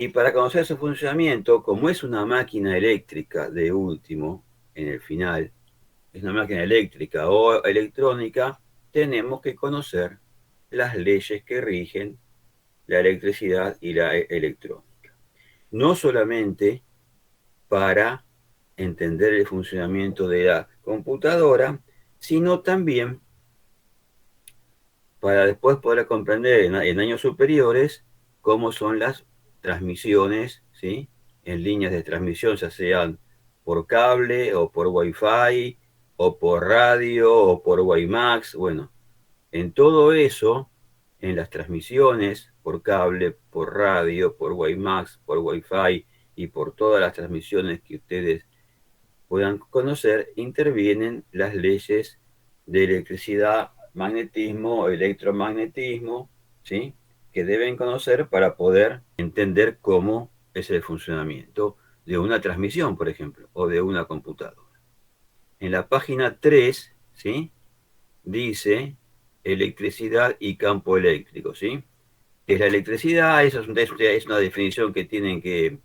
Y para conocer su funcionamiento, como es una máquina eléctrica de último, en el final, es una máquina eléctrica o electrónica, tenemos que conocer las leyes que rigen la electricidad y la electrónica. No solamente para entender el funcionamiento de la computadora, sino también para después poder comprender en años superiores cómo son las transmisiones, ¿sí? En líneas de transmisión, ya sean por cable o por Wi-Fi o por radio o por WiMAX. Bueno, en todo eso, en las transmisiones por cable, por radio, por WiMAX, por Wi-Fi y por todas las transmisiones que ustedes puedan conocer, intervienen las leyes de electricidad, magnetismo, electromagnetismo, ¿sí? Que deben conocer para poder entender cómo es el funcionamiento de una transmisión, por ejemplo, o de una computadora. En la página 3, ¿sí? Dice electricidad y campo eléctrico, ¿sí? ¿Qué es la electricidad? Esa es una definición que tienen que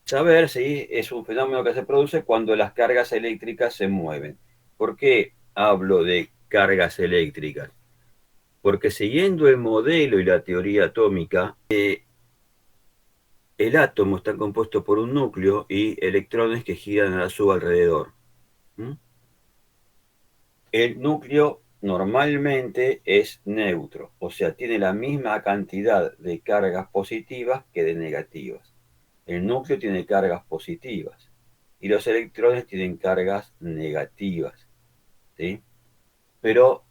saber si es un fenómeno que se produce cuando las cargas eléctricas se mueven. ¿Por qué hablo de cargas eléctricas? Porque siguiendo el modelo y la teoría atómica, el átomo está compuesto por un núcleo y electrones que giran a su alrededor. ¿Mm? El núcleo normalmente es neutro, o sea, tiene la misma cantidad de cargas positivas que de negativas. El núcleo tiene cargas positivas y los electrones tienen cargas negativas, ¿sí? Pero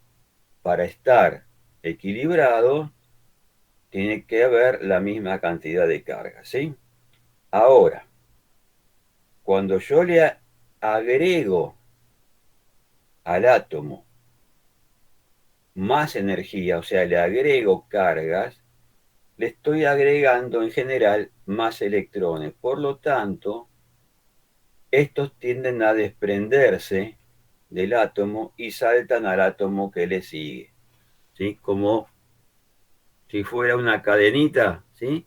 para estar equilibrado tiene que haber la misma cantidad de cargas, ¿sí? Ahora, cuando yo le agrego al átomo más energía, o sea, le agrego cargas, le estoy agregando en general más electrones. Por lo tanto, estos tienden a desprenderse del átomo y saltan al átomo que le sigue, ¿sí? Como si fuera una cadenita, ¿sí?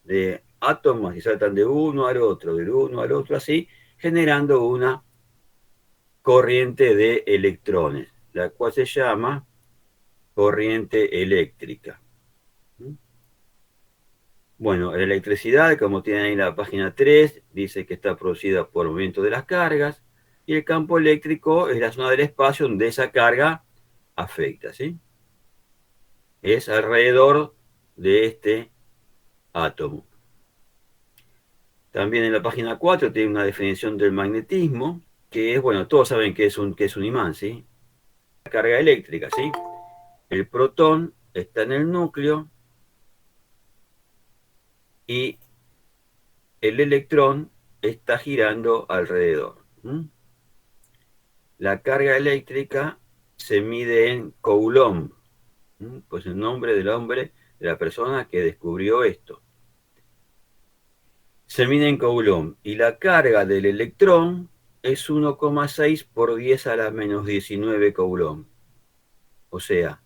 De átomos y saltan de uno al otro, del uno al otro, así, generando una corriente de electrones, la cual se llama corriente eléctrica. Bueno, la electricidad, como tiene ahí en la página 3, dice que está producida por movimiento de las cargas, y el campo eléctrico es la zona del espacio donde esa carga afecta, ¿sí? Es alrededor de este átomo. También en la página 4 tiene una definición del magnetismo, que es, bueno, todos saben que es un imán, ¿sí? La carga eléctrica, ¿sí? El protón está en el núcleo y el electrón está girando alrededor. La carga eléctrica se mide en Coulomb, pues el nombre del hombre, de la persona que descubrió esto. Se mide en Coulomb y la carga del electrón es 1,6 por 10 a la menos 19 Coulomb. O sea,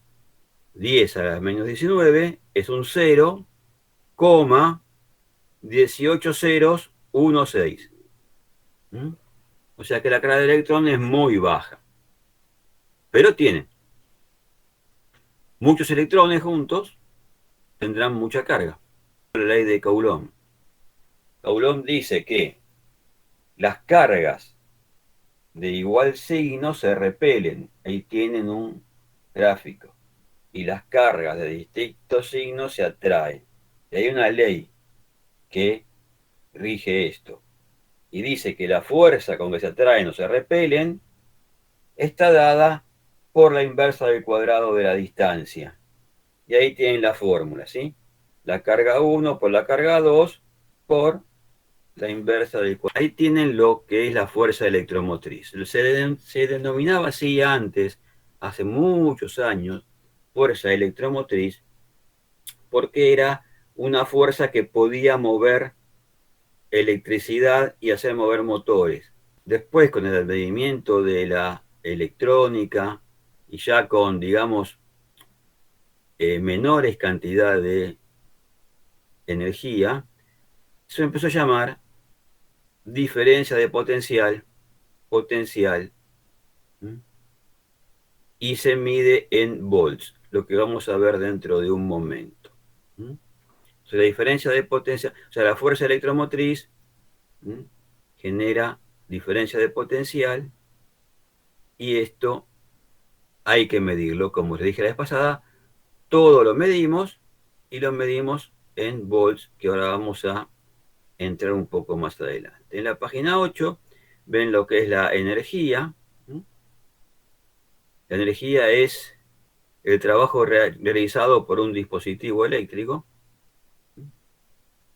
10 a la menos 19 es un 0,18 ceros 16. O sea que la carga del electrón es muy baja. Pero tiene muchos electrones juntos, tendrán mucha carga. La ley de Coulomb. Coulomb dice que las cargas de igual signo se repelen y tienen un gráfico. Y las cargas de distintos signos se atraen. Y hay una ley que rige esto. Y dice que la fuerza con que se atraen o se repelen está dada por la inversa del cuadrado de la distancia. Y ahí tienen la fórmula, ¿sí? La carga 1 por la carga 2 por la inversa del cuadrado. Ahí tienen lo que es la fuerza electromotriz. Se denominaba así antes, hace muchos años, fuerza electromotriz, porque era una fuerza que podía mover electricidad y hacer mover motores. Después, con el advenimiento de la electrónica y ya con, digamos, menores cantidades de energía, Se empezó a llamar diferencia de potencial, ¿m? Y se mide en volts, lo que vamos a ver dentro de un momento. ¿M? O sea, la diferencia de potencia, o sea, la fuerza electromotriz, ¿m? Genera diferencia de potencial y esto hay que medirlo, como les dije la vez pasada, todo lo medimos y lo medimos en volts, que ahora vamos a entrar un poco más adelante. En la página 8 ven lo que es la energía. La energía es el trabajo realizado por un dispositivo eléctrico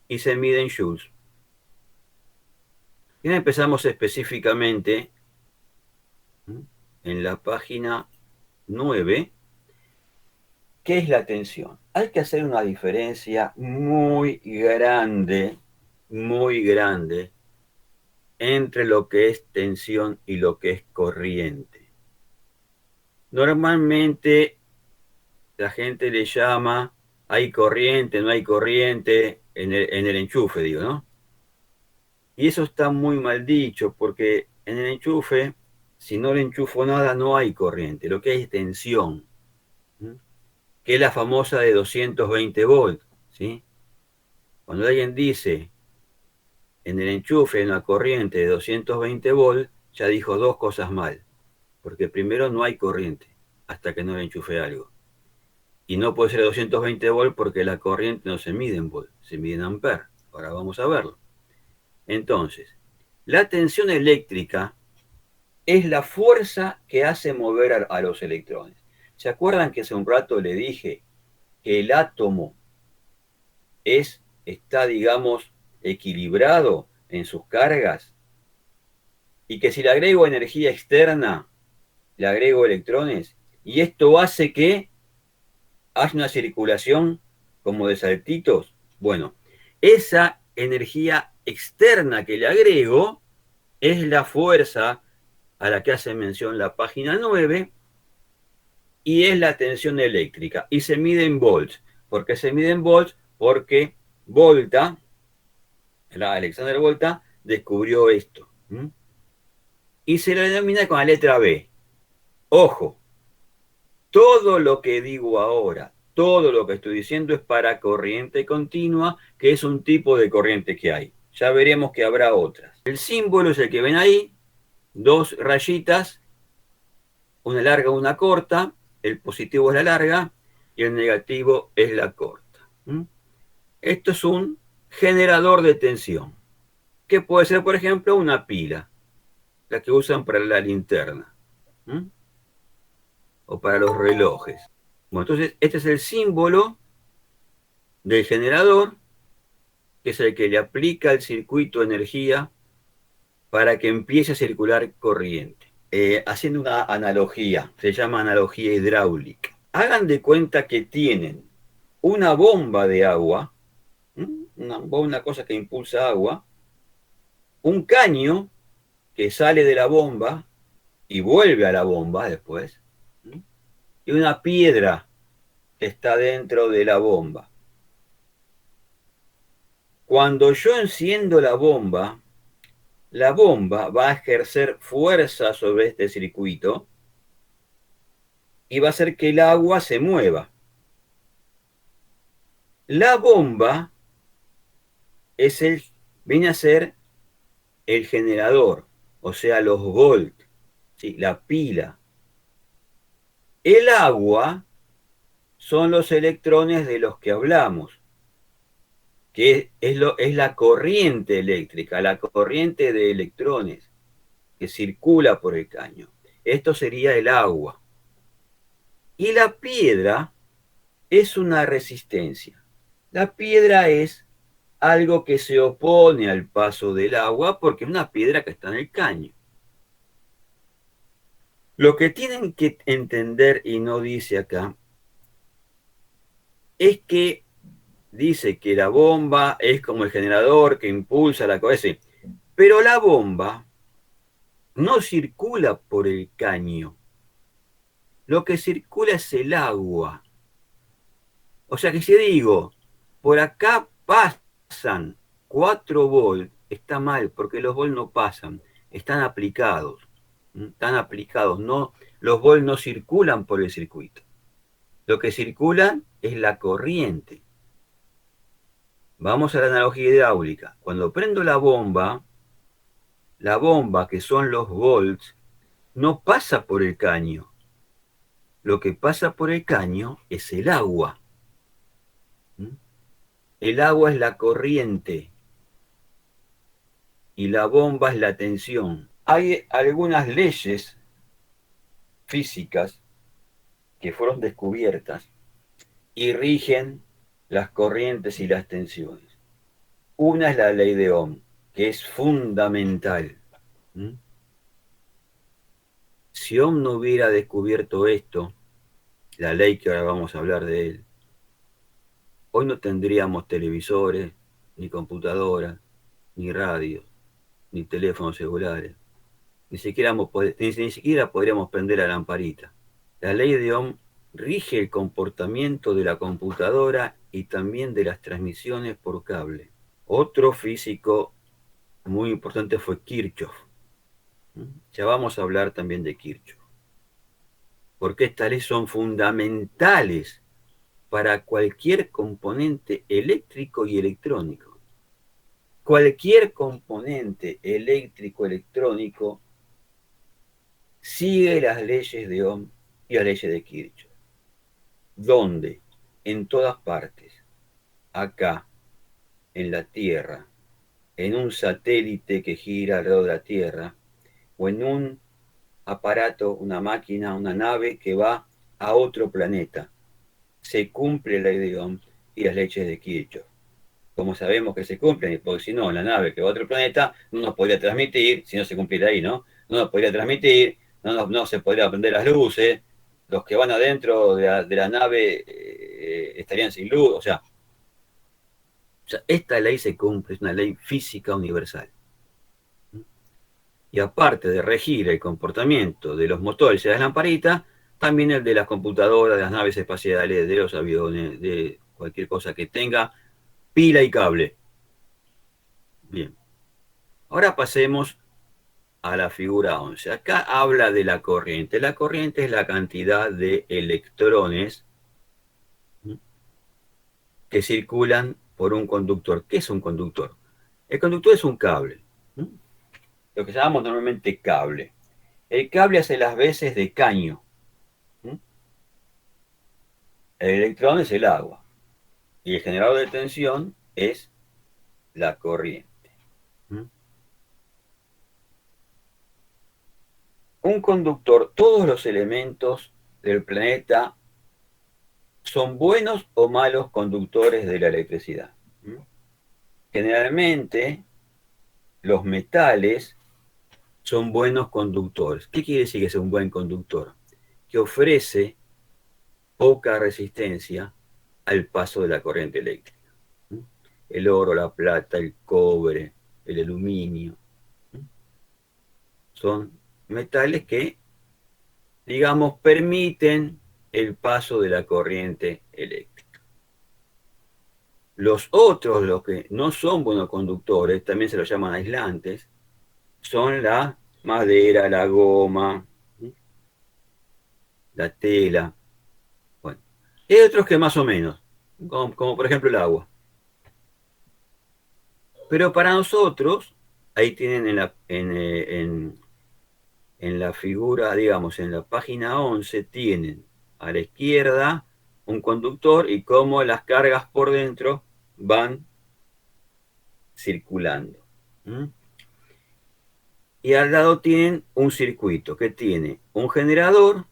y se mide en joules. Y empezamos específicamente en la página 9. ¿Qué es la tensión? Hay que hacer una diferencia muy grande, entre lo que es tensión y lo que es corriente. Normalmente la gente le llama, hay corriente, no hay corriente, en el enchufe, digo, ¿no? Y eso está muy mal dicho, porque en el enchufe, si no le enchufo nada, no hay corriente, lo que hay es tensión, ¿sí? Que es la famosa de 220 volts, ¿sí? Cuando alguien dice en el enchufe una corriente de 220 volts, ya dijo dos cosas mal, porque primero no hay corriente hasta que no le enchufe algo. Y no puede ser 220 volts porque la corriente no se mide en volts, se mide en amperes. Ahora vamos a verlo. Entonces, la tensión eléctrica es la fuerza que hace mover a los electrones. ¿Se acuerdan que hace un rato le dije que el átomo está, digamos, equilibrado en sus cargas? Y que si le agrego energía externa, le agrego electrones, y esto hace que haya una circulación como de saltitos. Bueno, esa energía externa que le agrego es la fuerza a la que hace mención la página 9 y es la tensión eléctrica. Y se mide en volts. ¿Por qué se mide en volts? Porque Volta, Alexander Volta, descubrió esto. Y se lo denomina con la letra B. Ojo, todo lo que digo ahora, todo lo que estoy diciendo es para corriente continua, que es un tipo de corriente que hay. Ya veremos que habrá otras. El símbolo es el que ven ahí, dos rayitas, una larga, una corta, el positivo es la larga y el negativo es la corta. Esto es un generador de tensión, que puede ser, por ejemplo, una pila, la que usan para la linterna o para los relojes. Bueno, entonces este es el símbolo del generador, que es el que le aplica al circuito energía para que empiece a circular corriente. Haciendo una analogía, se llama analogía hidráulica. Hagan de cuenta que tienen una bomba de agua, una cosa que impulsa agua, un caño que sale de la bomba y vuelve a la bomba después, y una piedra que está dentro de la bomba. Cuando yo enciendo la bomba va a ejercer fuerza sobre este circuito y va a hacer que el agua se mueva. La bomba viene a ser el generador, o sea, los volts, ¿sí? La pila. El agua son los electrones de los que hablamos, que es la corriente eléctrica, la corriente de electrones que circula por el caño. Esto sería el agua. Y la piedra es una resistencia. La piedra es algo que se opone al paso del agua porque es una piedra que está en el caño. Lo que tienen que entender, y no dice acá, es que dice que la bomba es como el generador que impulsa la cosa, pero la bomba no circula por el caño. Lo que circula es el agua. O sea que si digo, por acá pasan 4 volts, está mal, porque los volts no pasan, están aplicados. Están aplicados, no, los volts no circulan por el circuito. Lo que circula es la corriente. Vamos a la analogía hidráulica. Cuando prendo la bomba, que son los volts, no pasa por el caño. Lo que pasa por el caño es el agua. El agua es la corriente y la bomba es la tensión. Hay algunas leyes físicas que fueron descubiertas y rigen las corrientes y las tensiones. Una es la ley de Ohm, que es fundamental. Si Ohm no hubiera descubierto esto, la ley que ahora vamos a hablar de él, hoy no tendríamos televisores, ni computadoras, ni radios, ni teléfonos celulares. Ni siquiera podríamos prender la lamparita. La ley de Ohm rige el comportamiento de la computadora y también de las transmisiones por cable. Otro físico muy importante fue Kirchhoff. Ya vamos a hablar también de Kirchhoff. Porque estas leyes son fundamentales para cualquier componente eléctrico y electrónico. Cualquier componente eléctrico electrónico sigue las leyes de Ohm y las leyes de Kirchhoff. ¿Dónde? En todas partes. Acá, en la Tierra, en un satélite que gira alrededor de la Tierra, o en un aparato, una máquina, una nave que va a otro planeta. Se cumple la ley de Ohm y las leyes de Kirchhoff. Como sabemos que se cumplen, porque si no, la nave que va a otro planeta no nos podría transmitir, si no se cumpliera ahí, ¿no? No nos podría transmitir, no se podría prender las luces, los que van adentro de la nave estarían sin luz, o sea, esta ley se cumple, es una ley física universal. Y aparte de regir el comportamiento de los motores y de las lamparitas, también el de las computadoras, de las naves espaciales, de los aviones, de cualquier cosa que tenga pila y cable. Bien. Ahora pasemos a la figura 11. Acá habla de la corriente. La corriente es la cantidad de electrones que circulan por un conductor. ¿Qué es un conductor? El conductor es un cable. Lo que llamamos normalmente cable. El cable hace las veces de caño. El electrón es el agua. Y el generador de tensión es la corriente. Un conductor, todos los elementos del planeta son buenos o malos conductores de la electricidad. Generalmente, los metales son buenos conductores. ¿Qué quiere decir que es un buen conductor? Que ofrece poca resistencia al paso de la corriente eléctrica. El oro, la plata, el cobre, el aluminio, son metales que, digamos, permiten el paso de la corriente eléctrica. Los otros, los que no son buenos conductores, también se los llaman aislantes, son la madera, la goma, la tela. Bueno, y hay otros que más o menos, como por ejemplo el agua. Pero para nosotros, ahí tienen en la figura, digamos, en la página 11, tienen a la izquierda un conductor y cómo las cargas por dentro van circulando. Y al lado tienen un circuito que tiene un generador,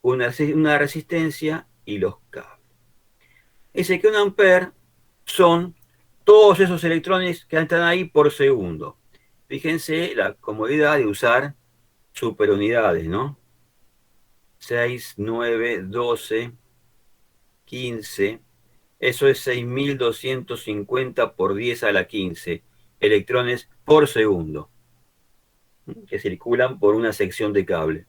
una resistencia y los cables. Dice que un ampere son todos esos electrones que están ahí por segundo. Fíjense la comodidad de usar superunidades, ¿no? 6, 9, 12, 15. Eso es 6.250 por 10 a la 15 electrones por segundo que circulan por una sección de cable.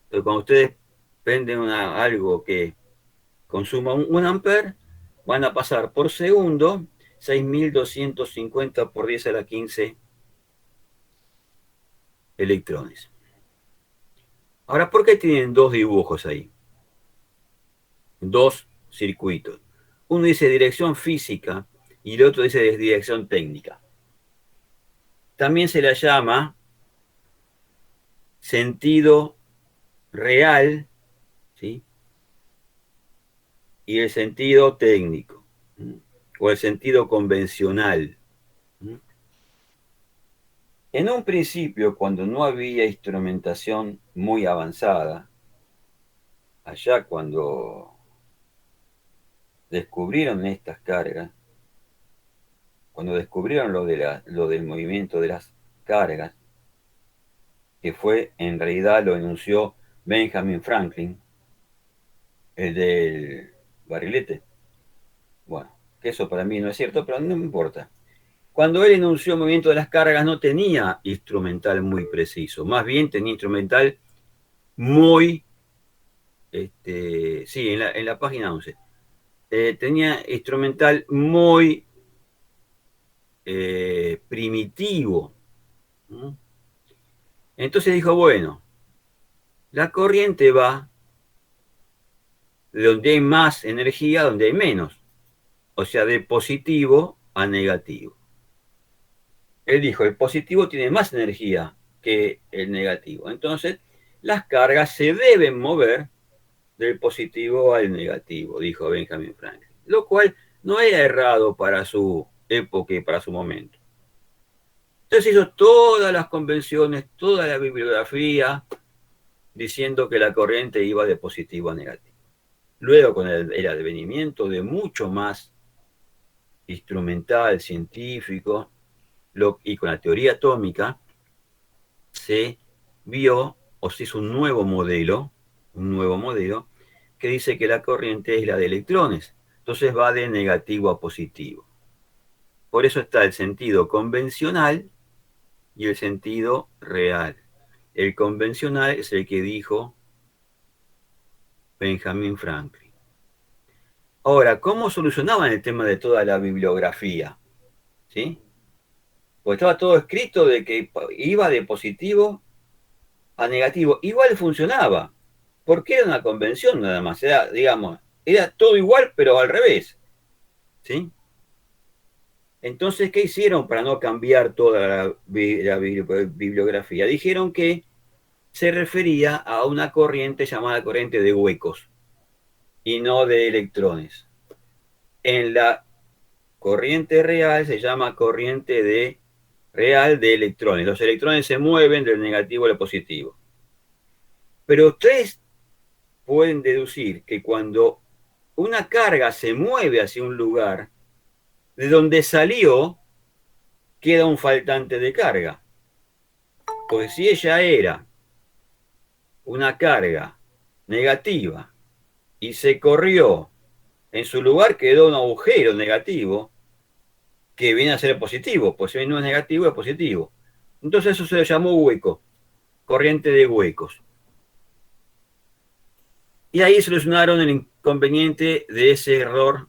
Entonces, cuando ustedes prenden algo que consuma un ampere, van a pasar por segundo 6.250 por 10 a la 15 electrones. Ahora, ¿por qué tienen dos dibujos ahí? Dos circuitos. Uno dice dirección física y el otro dice dirección técnica. También se la llama sentido real, ¿sí? Y el sentido técnico, o el sentido convencional. En un principio, cuando no había instrumentación muy avanzada, allá cuando descubrieron estas cargas, cuando descubrieron lo del movimiento de las cargas, que fue, en realidad lo enunció Benjamin Franklin, el del barrilete. Bueno, que eso para mí no es cierto, pero no me importa. Cuando él enunció el movimiento de las cargas no tenía instrumental muy preciso, más bien tenía instrumental muy, sí, en la página 11, tenía instrumental muy primitivo. ¿No? Entonces dijo, bueno, la corriente va de donde hay más energía a donde hay menos, o sea, de positivo a negativo. Él dijo, el positivo tiene más energía que el negativo. Entonces, las cargas se deben mover del positivo al negativo, dijo Benjamin Franklin. Lo cual no era errado para su época y para su momento. Entonces hizo todas las convenciones, toda la bibliografía, diciendo que la corriente iba de positivo a negativo. Luego, con el advenimiento de mucho más instrumental, científico, y con la teoría atómica, se vio o se hizo un nuevo modelo, que dice que la corriente es la de electrones. Entonces va de negativo a positivo. Por eso está el sentido convencional y el sentido real. El convencional es el que dijo Benjamin Franklin. Ahora, ¿cómo solucionaban el tema de toda la bibliografía? ¿Sí? Pues estaba todo escrito de que iba de positivo a negativo. Igual funcionaba, porque era una convención nada más. Era, digamos, era todo igual, pero al revés. ¿Sí? Entonces, ¿qué hicieron para no cambiar toda la bibliografía? Dijeron que se refería a una corriente llamada corriente de huecos y no de electrones. En la corriente real se llama corriente real de electrones. Los electrones se mueven del negativo al positivo. Pero ustedes pueden deducir que cuando una carga se mueve hacia un lugar, de donde salió, queda un faltante de carga. Porque si ella era una carga negativa y se corrió, en su lugar quedó un agujero negativo que viene a ser positivo, pues si no es negativo es positivo. Entonces eso se le llamó hueco, corriente de huecos. Y ahí solucionaron el inconveniente de ese error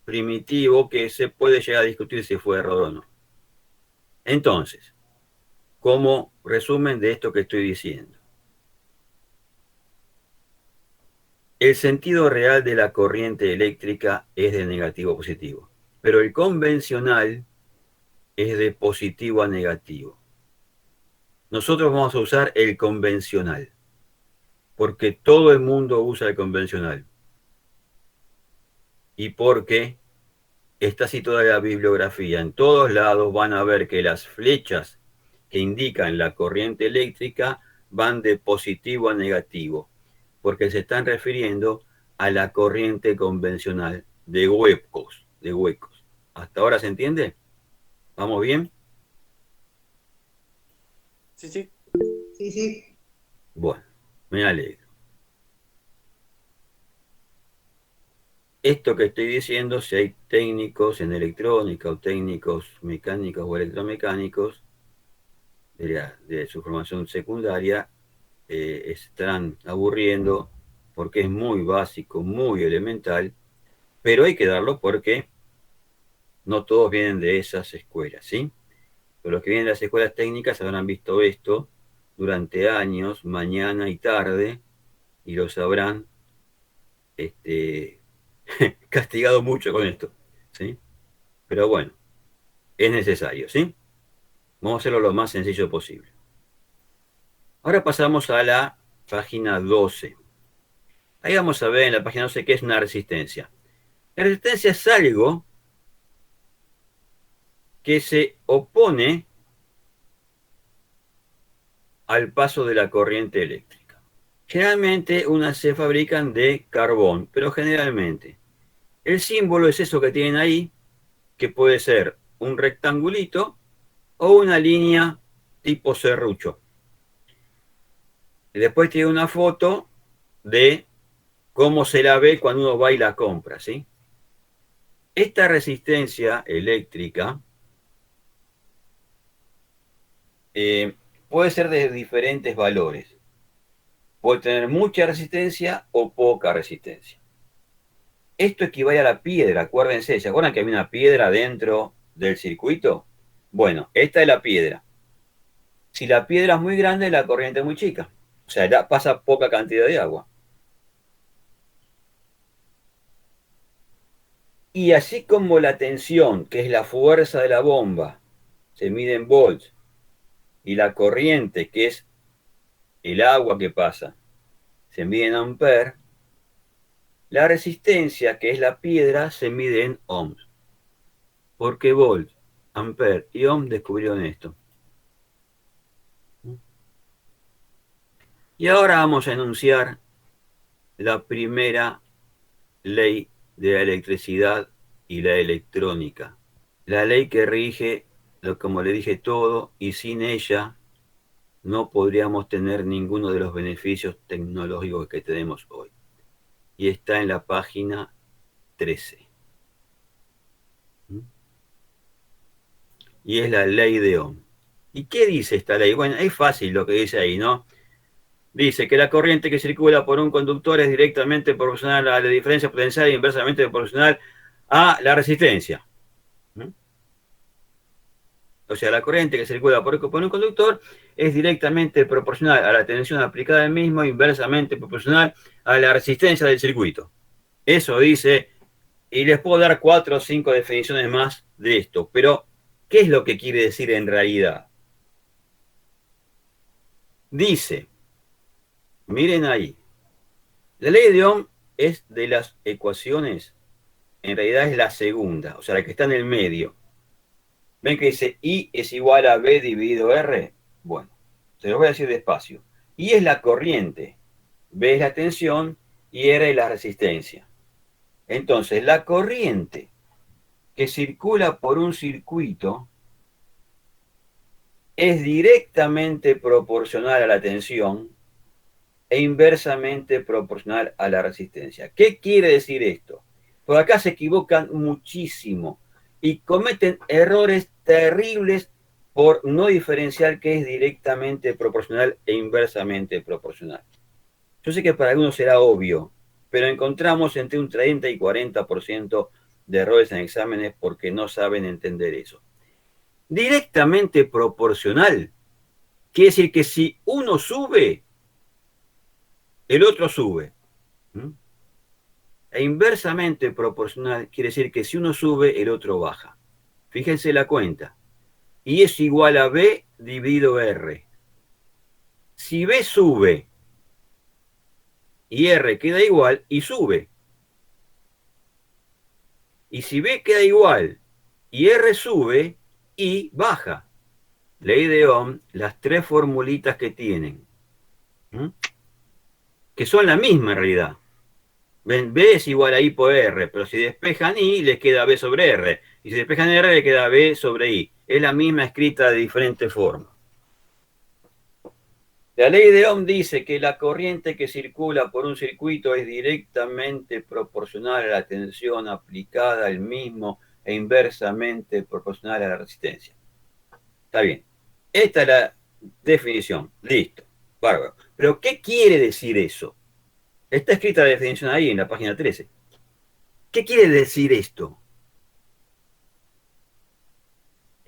primitivo que se puede llegar a discutir si fue error o no. Entonces, como resumen de esto que estoy diciendo, el sentido real de la corriente eléctrica es de negativo a positivo, pero el convencional es de positivo a negativo. Nosotros vamos a usar el convencional, porque todo el mundo usa el convencional. Y porque está así toda la bibliografía. En todos lados van a ver que las flechas que indican la corriente eléctrica van de positivo a negativo, porque se están refiriendo a la corriente convencional de huecos, de huecos. ¿Hasta ahora se entiende? ¿Vamos bien? Sí, sí. Sí, sí. Bueno, me alegro. Esto que estoy diciendo, si hay técnicos en electrónica o técnicos mecánicos o electromecánicos de su formación secundaria, estarán aburriendo porque es muy básico, muy elemental, pero hay que darlo porque No todos vienen de esas escuelas, ¿sí? Pero los que vienen de las escuelas técnicas habrán visto esto durante años, mañana y tarde, y los habrán este, castigado mucho con esto, ¿sí? Pero bueno, es necesario, ¿sí? Vamos a hacerlo lo más sencillo posible. Ahora pasamos a la página 12. Ahí vamos a ver en la página 12 qué es una resistencia. La resistencia es algo que se opone al paso de la corriente eléctrica. Generalmente unas se fabrican de carbón, pero generalmente el símbolo es eso que tienen ahí, que puede ser un rectangulito o una línea tipo serrucho. Y después tiene una foto de cómo se la ve cuando uno va y la compra, ¿sí? Esta resistencia eléctrica puede ser de diferentes valores. Puede tener mucha resistencia o poca resistencia. Esto equivale a la piedra, acuérdense. ¿Se acuerdan que había una piedra dentro del circuito? Bueno, esta es la piedra. Si la piedra es muy grande, la corriente es muy chica. O sea, pasa poca cantidad de agua. Y así como la tensión, que es la fuerza de la bomba, se mide en volts, y la corriente, que es el agua que pasa, se mide en amperes, la resistencia, que es la piedra, se mide en ohms. Porque volt, ampere y ohm descubrieron esto. Y ahora vamos a enunciar la primera ley de la electricidad y la electrónica. La ley que rige, como le dije, todo, y sin ella no podríamos tener ninguno de los beneficios tecnológicos que tenemos hoy. Y está en la página 13. Y es la ley de Ohm. ¿Y qué dice esta ley? Bueno, es fácil lo que dice ahí, ¿no? Dice que la corriente que circula por un conductor es directamente proporcional a la diferencia potencial e inversamente proporcional a la resistencia. O sea, la corriente que circula por un conductor es directamente proporcional a la tensión aplicada al mismo, inversamente proporcional a la resistencia del circuito. Eso dice, y les puedo dar 4 o 5 definiciones más de esto, pero ¿qué es lo que quiere decir en realidad? Dice, miren ahí, la ley de Ohm es de las ecuaciones, en realidad es la segunda, o sea, la que está en el medio. ¿Ven que dice I es igual a B dividido R? Bueno, se los voy a decir despacio. I es la corriente, B es la tensión y R es la resistencia. Entonces, la corriente que circula por un circuito es directamente proporcional a la tensión e inversamente proporcional a la resistencia. ¿Qué quiere decir esto? Por acá se equivocan muchísimo y cometen errores terribles por no diferenciar qué es directamente proporcional e inversamente proporcional. Yo sé que para algunos será obvio, pero encontramos entre un 30 y 40% de errores en exámenes porque no saben entender eso. Directamente proporcional quiere decir que si uno sube, el otro sube. E inversamente proporcional quiere decir que si uno sube, el otro baja. Fíjense la cuenta. Y es igual a B dividido R. Si B sube y R queda igual, y sube. Y si B queda igual y R sube, y baja. Ley de Ohm, las 3 formulitas que tienen, que son la misma en realidad. B es igual a I por R, pero si despejan I, les queda B sobre R. Y si despejan R, le queda B sobre I. Es la misma escrita de diferente forma. La ley de Ohm dice que la corriente que circula por un circuito es directamente proporcional a la tensión aplicada al mismo e inversamente proporcional a la resistencia. Está bien. Esta es la definición. Listo. Bárbaro. Pero, ¿qué quiere decir eso? Está escrita la definición ahí en la página 13. ¿Qué quiere decir esto?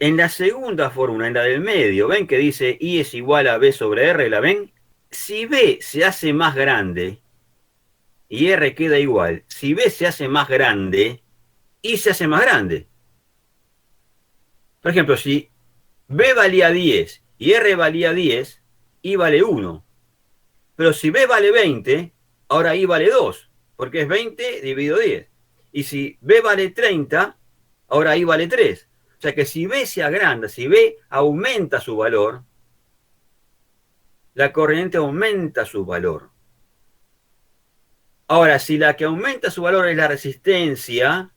En la segunda fórmula, en la del medio, ¿ven que dice I es igual a B sobre R? ¿La ven? Si B se hace más grande y R queda igual, si B se hace más grande, I se hace más grande. Por ejemplo, si B valía 10 y R valía 10, I vale 1. Pero si B vale 20, ahora I vale 2, porque es 20 dividido 10. Y si B vale 30, ahora I vale 3. O sea que si B se agranda, si B aumenta su valor, la corriente aumenta su valor. Ahora, si la que aumenta su valor es la resistencia,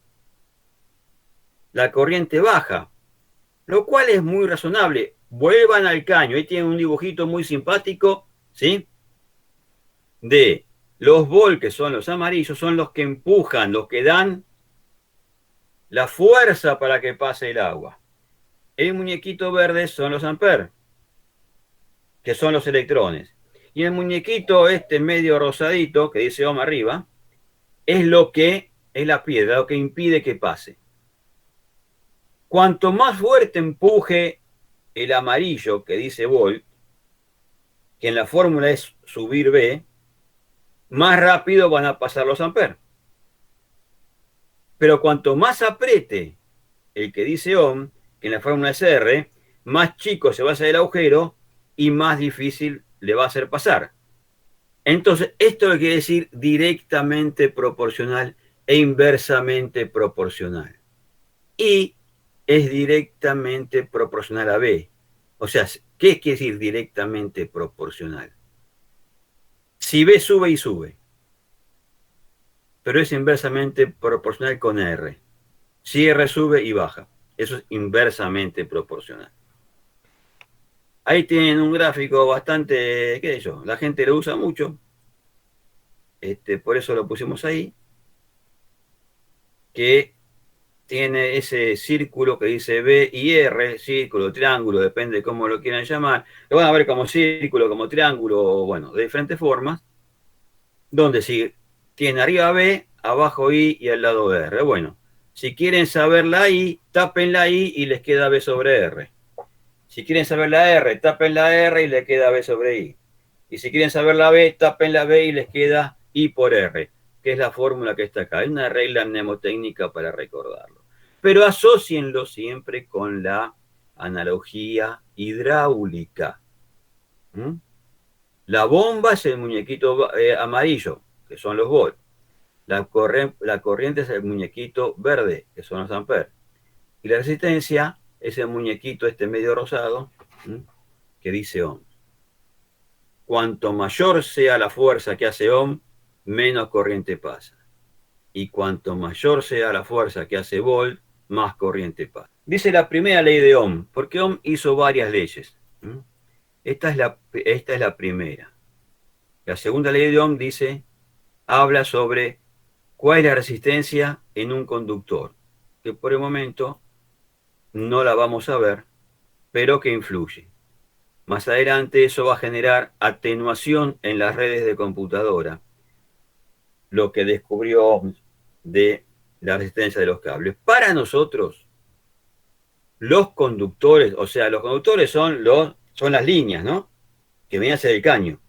la corriente baja, lo cual es muy razonable. Vuelvan al caño, ahí tienen un dibujito muy simpático, ¿sí? De los volt, que son los amarillos, son los que empujan, los que dan la fuerza para que pase el agua. El muñequito verde son los amperes, que son los electrones. Y el muñequito este medio rosadito, que dice ohm arriba, es lo que es la piedra, lo que impide que pase. Cuanto más fuerte empuje el amarillo, que dice volt, que en la fórmula es subir B, más rápido van a pasar los amperes. Pero cuanto más apriete el que dice ohm, que en la fórmula es R, más chico se va a hacer el agujero y más difícil le va a hacer pasar. Entonces, esto quiere decir directamente proporcional e inversamente proporcional. Y es directamente proporcional a B. O sea, ¿qué quiere decir directamente proporcional? Si B sube y sube, pero es inversamente proporcional con R. Si R sube y baja, eso es inversamente proporcional. Ahí tienen un gráfico bastante, qué sé yo, la gente lo usa mucho, por eso lo pusimos ahí, que tiene ese círculo que dice B y R, círculo, triángulo, depende de cómo lo quieran llamar. Lo van a ver como círculo, como triángulo, bueno, de diferentes formas, donde si tiene arriba B, abajo I y al lado R. Bueno, si quieren saber la I, tapen la I y les queda B sobre R. Si quieren saber la R, tapen la R y les queda B sobre I. Y si quieren saber la B, tapen la B y les queda I por R, que es la fórmula que está acá. Es una regla mnemotécnica para recordarlo. Pero asócienlo siempre con la analogía hidráulica. ¿Mm? La bomba es el muñequito amarillo, que son los volts. La corriente es el muñequito verde, que son los amperes. Y la resistencia es el muñequito este medio rosado, que dice ohm. Cuanto mayor sea la fuerza que hace ohm, menos corriente pasa. Y cuanto mayor sea la fuerza que hace volt, más corriente pasa. Dice la primera ley de Ohm, porque Ohm hizo varias leyes. Esta es la primera. La segunda ley de Ohm habla sobre cuál es la resistencia en un conductor, que por el momento no la vamos a ver, pero que influye. Más adelante eso va a generar atenuación en las redes de computadora, lo que descubrió Ohm de la resistencia de los cables. Para nosotros, los conductores, o sea, los conductores son las líneas, ¿no? Que vienen a ser el caño.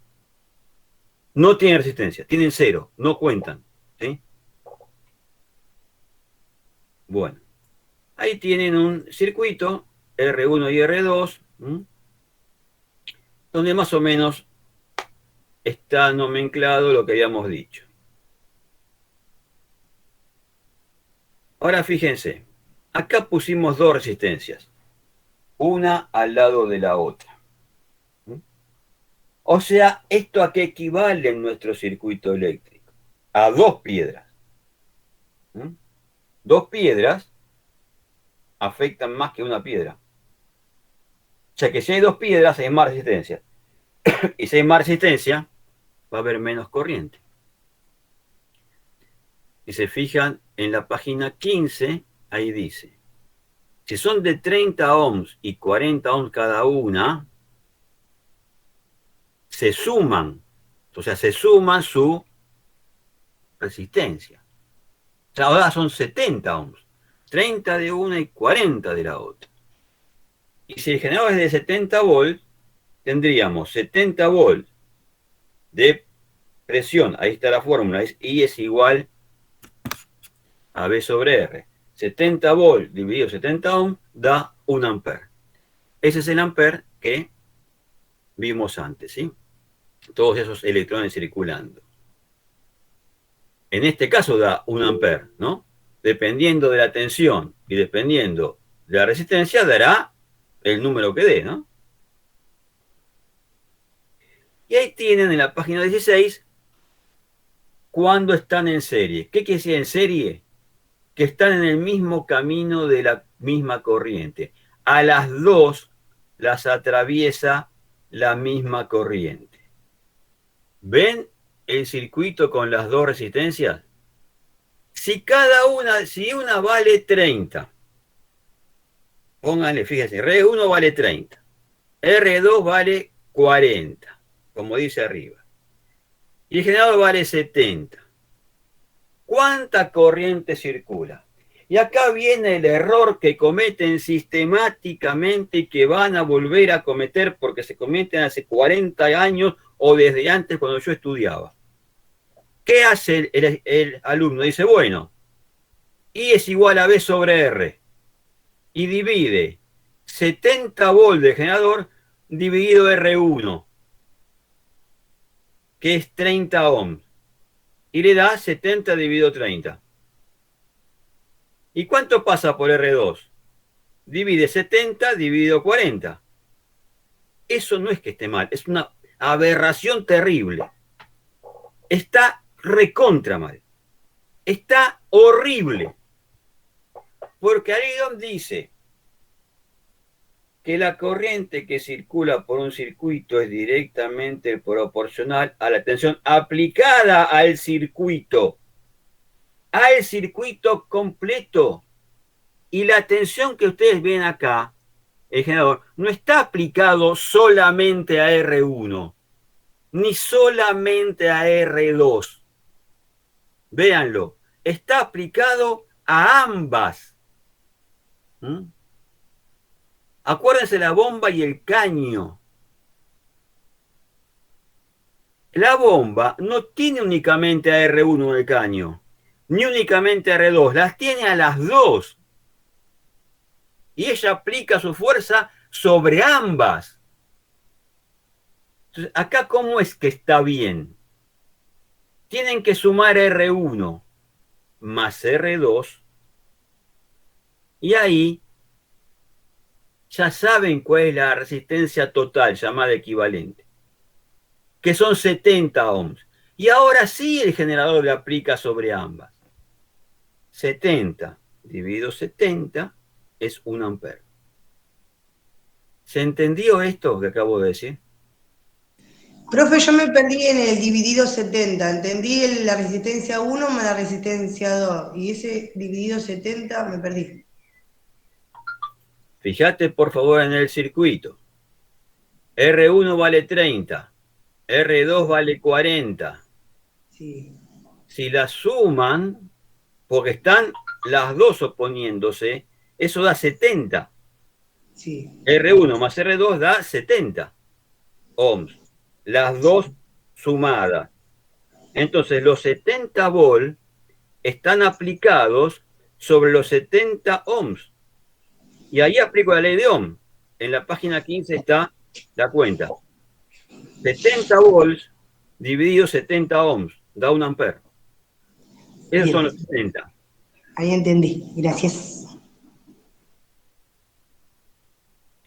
No tienen resistencia, tienen cero, no cuentan, ¿sí? Bueno, ahí tienen un circuito R1 y R2, donde más o menos está nomenclado lo que habíamos dicho. Ahora fíjense, acá pusimos dos resistencias, una al lado de la otra. O sea, ¿esto a qué equivale en nuestro circuito eléctrico? A dos piedras. Dos piedras afectan más que una piedra. O sea que si hay dos piedras hay más resistencia. Y si hay más resistencia, va a haber menos corriente. Si se fijan en la página 15, ahí dice, si son de 30 ohms y 40 ohms cada una, se suman, o sea, se suman su resistencia. O sea, ahora son 70 ohms, 30 de una y 40 de la otra. Y si el generador es de 70 volts, tendríamos 70 volts de presión. Ahí está la fórmula. I es igual a V sobre R. 70 volts dividido 70 ohms da 1 ampere. Ese es el ampere que vimos antes, ¿sí? Todos esos electrones circulando. En este caso da 1 ampere, ¿no? Dependiendo de la tensión y dependiendo de la resistencia, dará el número que dé, ¿no? Y ahí tienen en la página 16 cuando están en serie. ¿Qué quiere decir en serie? Que están en el mismo camino de la misma corriente. A las dos las atraviesa la misma corriente. ¿Ven el circuito con las dos resistencias? Si una vale 30, pónganle, fíjense, R1 vale 30, R2 vale 40, como dice arriba, y el generador vale 70. ¿Cuánta corriente circula? Y acá viene el error que cometen sistemáticamente y que van a volver a cometer porque se cometen hace 40 años o desde antes cuando yo estudiaba. ¿Qué hace el alumno? Dice, bueno, I es igual a V sobre R y divide 70 volts de generador dividido R1, que es 30 ohms, y le da 70 dividido 30. ¿Y cuánto pasa por R2? Divide 70 dividido 40. Eso no es que esté mal, es una aberración terrible. Está recontra mal. Está horrible. Porque Aridon dice que la corriente que circula por un circuito es directamente proporcional a la tensión aplicada al circuito completo. Y la tensión que ustedes ven acá, el generador, no está aplicado solamente a R1, ni solamente a R2. Véanlo, está aplicado a ambas. ¿Mm? Acuérdense la bomba y el caño. La bomba no tiene únicamente a R1 en el caño, ni únicamente a R2, las tiene a las dos. Y ella aplica su fuerza sobre ambas. Entonces, acá, ¿cómo es que está bien? Tienen que sumar R1 más R2 y ahí ya saben cuál es la resistencia total llamada equivalente, que son 70 ohms. Y ahora sí el generador le aplica sobre ambas. 70 dividido 70 es 1 ampere. ¿Se entendió esto que acabo de decir? Profe, yo me perdí en el dividido 70. Entendí la resistencia 1 más la resistencia 2. Y ese dividido 70 me perdí. Fíjate por favor en el circuito. R1 vale 30, R2 vale 40. Sí. Si la suman, porque están las dos oponiéndose, eso da 70. Sí. R1 más R2 da 70 ohms. Las dos Sí. sumadas. Entonces los 70 volts están aplicados sobre los 70 ohms. Y ahí aplico la ley de Ohm. En la página 15 está la cuenta. 70 volts dividido 70 ohms da 1 ampere. Esos son Bien. los 70. Ahí entendí. Gracias.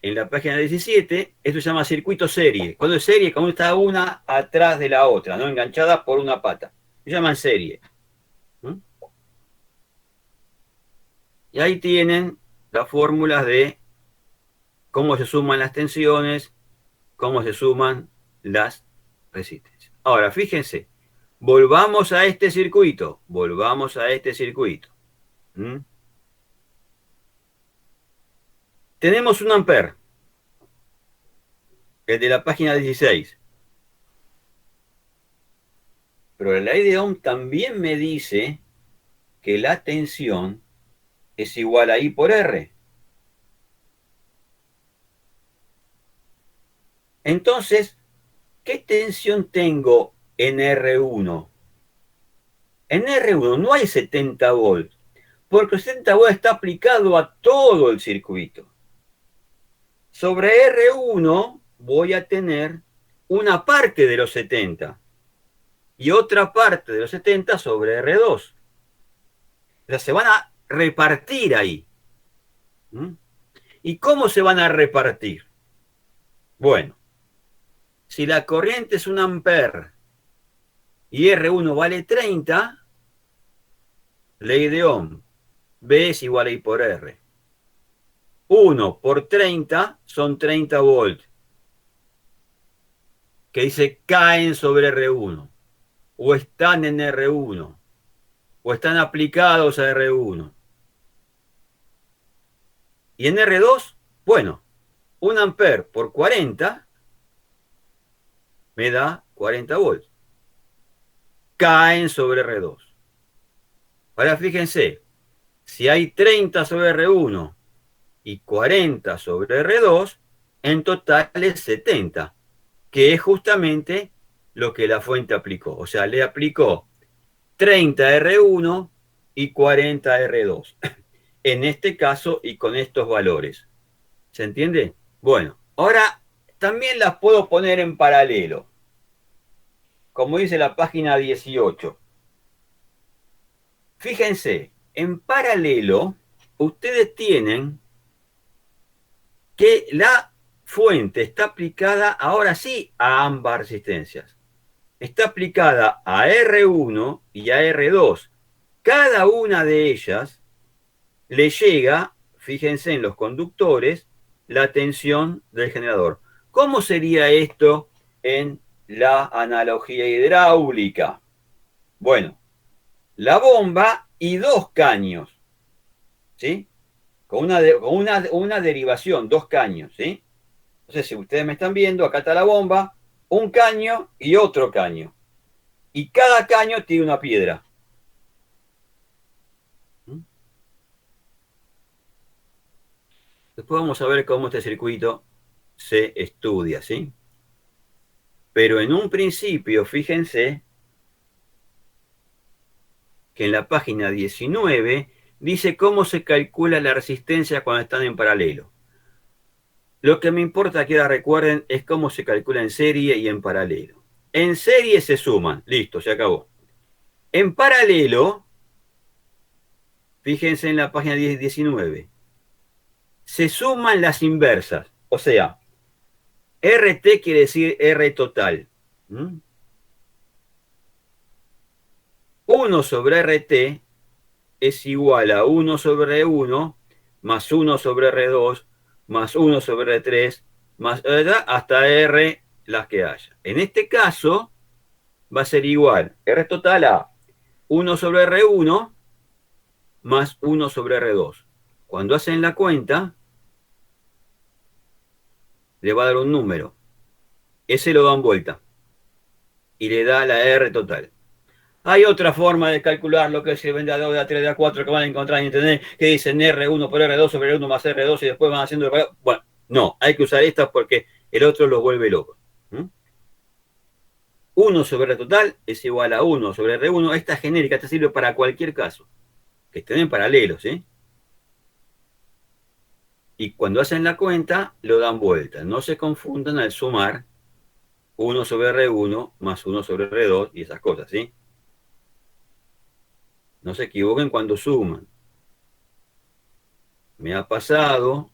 En la página 17, esto se llama circuito serie. Cuando es serie, cuando está una atrás de la otra, ¿no? Enganchadas por una pata. Se llaman serie. ¿Mm? Y ahí tienen las fórmulas de cómo se suman las tensiones, cómo se suman las resistencias. Ahora, fíjense, volvamos a este circuito. Volvamos a este circuito. ¿Mm? Tenemos un ampere, el de la página 16. Pero la ley de Ohm también me dice que la tensión es igual a I por R. Entonces, ¿qué tensión tengo en R1? En R1 no hay 70 volts, porque 70 volts está aplicado a todo el circuito. Sobre R1 voy a tener una parte de los 70 y otra parte de los 70 sobre R2. O sea, se van a repartir ahí. ¿Mm? ¿Y cómo se van a repartir? Bueno, si la corriente es un amper y R1 vale 30, ley de Ohm, B es igual a I por R. 1 por 30 son 30 volts, que dice caen sobre R1, o están en R1, o están aplicados a R1. Y en R2, bueno, 1 amper por 40 me da 40 volts. Caen sobre R2. Ahora fíjense, si hay 30 sobre R1 y 40 sobre R2, en total es 70, que es justamente lo que la fuente aplicó. O sea, le aplicó 30 R1 y 40 R2. En este caso y con estos valores. ¿Se entiende? Bueno, ahora también las puedo poner en paralelo, como dice la página 18. Fíjense, en paralelo, ustedes tienen que la fuente está aplicada ahora sí a ambas resistencias. Está aplicada a R1 y a R2. Cada una de ellas le llega, fíjense en los conductores, la tensión del generador. ¿Cómo sería esto en la analogía hidráulica? Bueno, la bomba y dos caños, ¿sí? Con una derivación, dos caños, ¿sí? Entonces, si ustedes me están viendo, acá está la bomba, un caño y otro caño. Y cada caño tiene una piedra. Después vamos a ver cómo este circuito se estudia, ¿sí? Pero en un principio, fíjense que en la página 19 dice cómo se calcula la resistencia cuando están en paralelo. Lo que me importa que ahora recuerden es cómo se calcula en serie y en paralelo. En serie se suman, listo, se acabó. En paralelo, fíjense en la página 19, se suman las inversas, o sea, RT quiere decir R total. 1 sobre RT es igual a 1 sobre R1 más 1 sobre R2 más 1 sobre R3 más hasta R las que haya. En este caso va a ser igual R total a 1 sobre R1 más 1 sobre R2. Cuando hacen la cuenta, le va a dar un número. Ese lo dan vuelta y le da la R total. Hay otra forma de calcular lo que es el vendedor de A3, de A4 que van a encontrar en internet, que dicen R1 por R2 sobre R1 más R2 y después van haciendo... Bueno, no, hay que usar estas porque el otro los vuelve locos. 1 sobre R total es igual a 1 sobre R1. Esta genérica, esta sirve para cualquier caso. Que estén en paralelo, ¿sí? Y cuando hacen la cuenta, lo dan vuelta. No se confundan al sumar 1 sobre R1 más 1 sobre R2 y esas cosas, ¿sí? No se equivoquen cuando suman. Me ha pasado,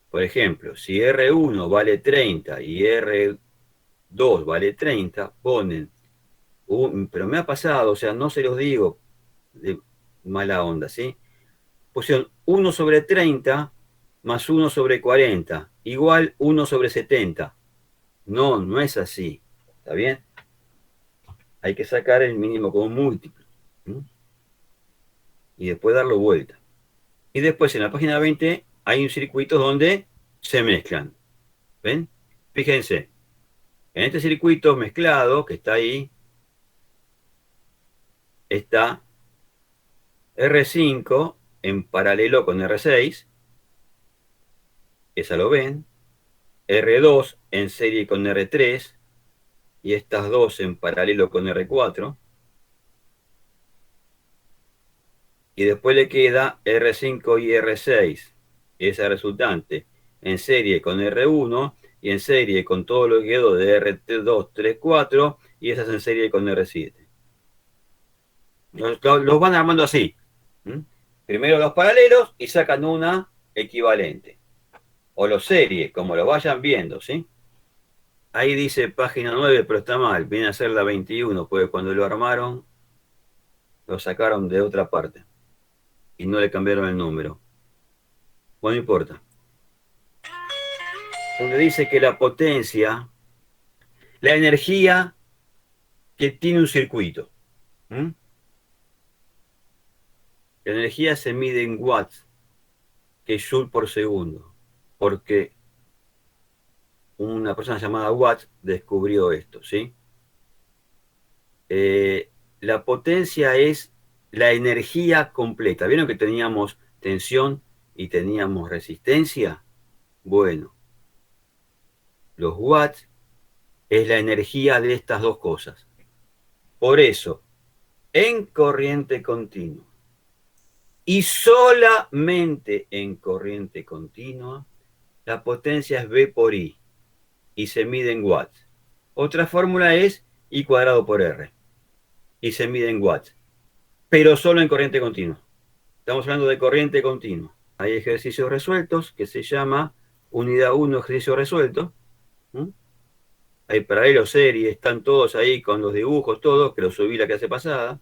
por ejemplo, si R1 vale 30 y R2 vale 30, ponen, pero me ha pasado, o sea, no se los digo de mala onda, ¿sí? Pusieron 1 sobre 30 más 1 sobre 40, igual 1 sobre 70. No, no es así. ¿Está bien? Hay que sacar el mínimo como múltiplo. Y después darlo vuelta. Y después en la página 20 hay un circuito donde se mezclan. ¿Ven? Fíjense. En este circuito mezclado que está ahí, está R5 en paralelo con R6. Esa lo ven. R2 en serie con R3 y estas dos en paralelo con R4. Y después le queda R5 y R6, esa resultante, en serie con R1 y en serie con todo lo que quedó de R2, 3, 4 y esas en serie con R7. Los van armando así. ¿Mm? Primero los paralelos y sacan una equivalente. O los series, como lo vayan viendo, ¿sí? Ahí dice página 9, pero está mal. Viene a ser la 21, porque cuando lo armaron, lo sacaron de otra parte. Y no le cambiaron el número. Bueno, no importa. Donde dice que la potencia, la energía que tiene un circuito. ¿Mm? La energía se mide en watts, que es joule por segundo. Porque una persona llamada Watt descubrió esto, ¿sí? La potencia es la energía completa. ¿Vieron que teníamos tensión y teníamos resistencia? Bueno, los watts es la energía de estas dos cosas. Por eso, en corriente continua y solamente en corriente continua, la potencia es V por I y se mide en watts. Otra fórmula es I cuadrado por R y se mide en watts, pero solo en corriente continua. Estamos hablando de corriente continua. Hay ejercicios resueltos que se llama unidad 1 ejercicio resuelto. ¿Mm? Hay paralelos, series, están todos ahí con los dibujos, todos, que los subí la clase pasada.